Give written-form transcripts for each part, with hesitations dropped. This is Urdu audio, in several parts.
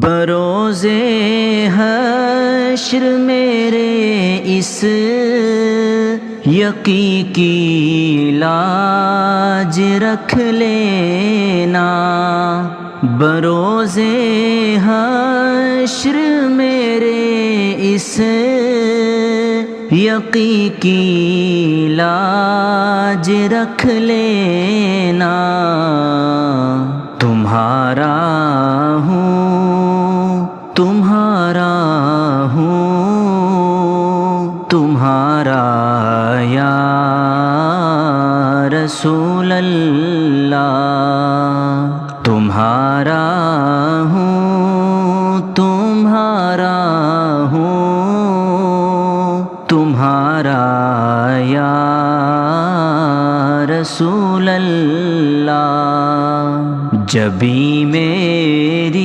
بروزے حشر میرے اس یقین کی لاج رکھ لینا، بروزے حشر میرے اس یقین کی لاج رکھ لینا، تمہارا ہوں تمہارا ہوں تمہارا یا رسول اللہ، تمہارا ہوں تمہارا ہوں تمہارا یا رسول اللہ، جبھی میری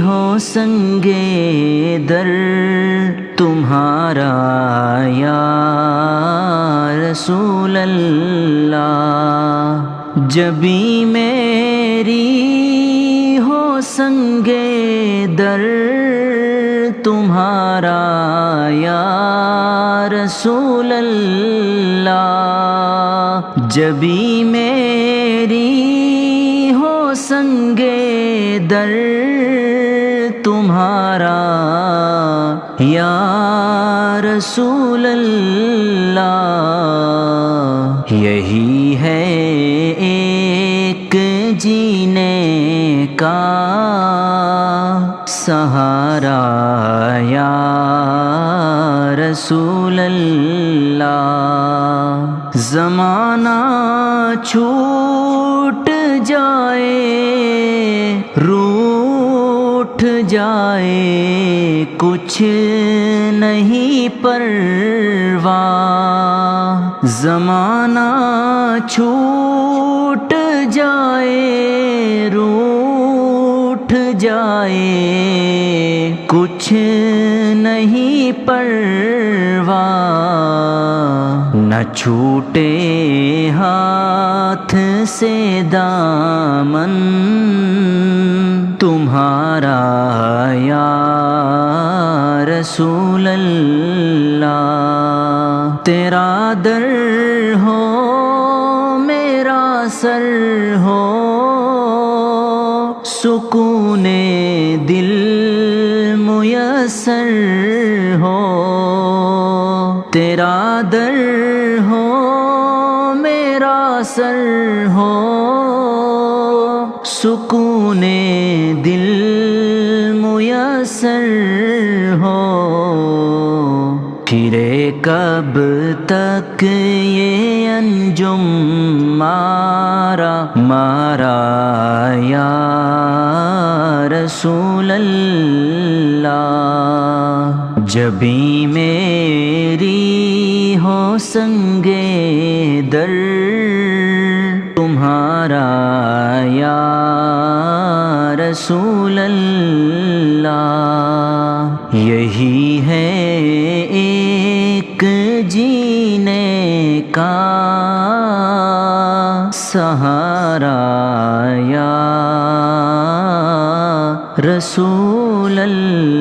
ہو سنگے در تمہارا یا رسول اللہ، جبھی میری ہو سنگے در تمہارا یا رسول اللہ، جبھی میری ہو سنگے در تمہارا یا رسول اللہ، یہی ہے ایک جینے کا سہارا یا رسول اللہ، زمانہ چھوٹ جائے روٹھ جائے کچھ نہیں پرواہ، زمانہ چھوٹ جائے روٹھ جائے کچھ نہیں پرواہ، نہ چھوٹے ہاتھ سے دامن تمہارا یا رسول اللہ، تیرا در ہو میرا سر ہو سکون دل میسر ہو، تیرا در ہو میرا سر ہو سکون دل میسر ہو، پھرے کب تک یہ انجم مارا مارا یا رسول اللہ، جبھی میری ہو سنگے در تمہارا یا رسول اللہ، یہی ہے ایک جینے کا سہارا یا رسول اللہ۔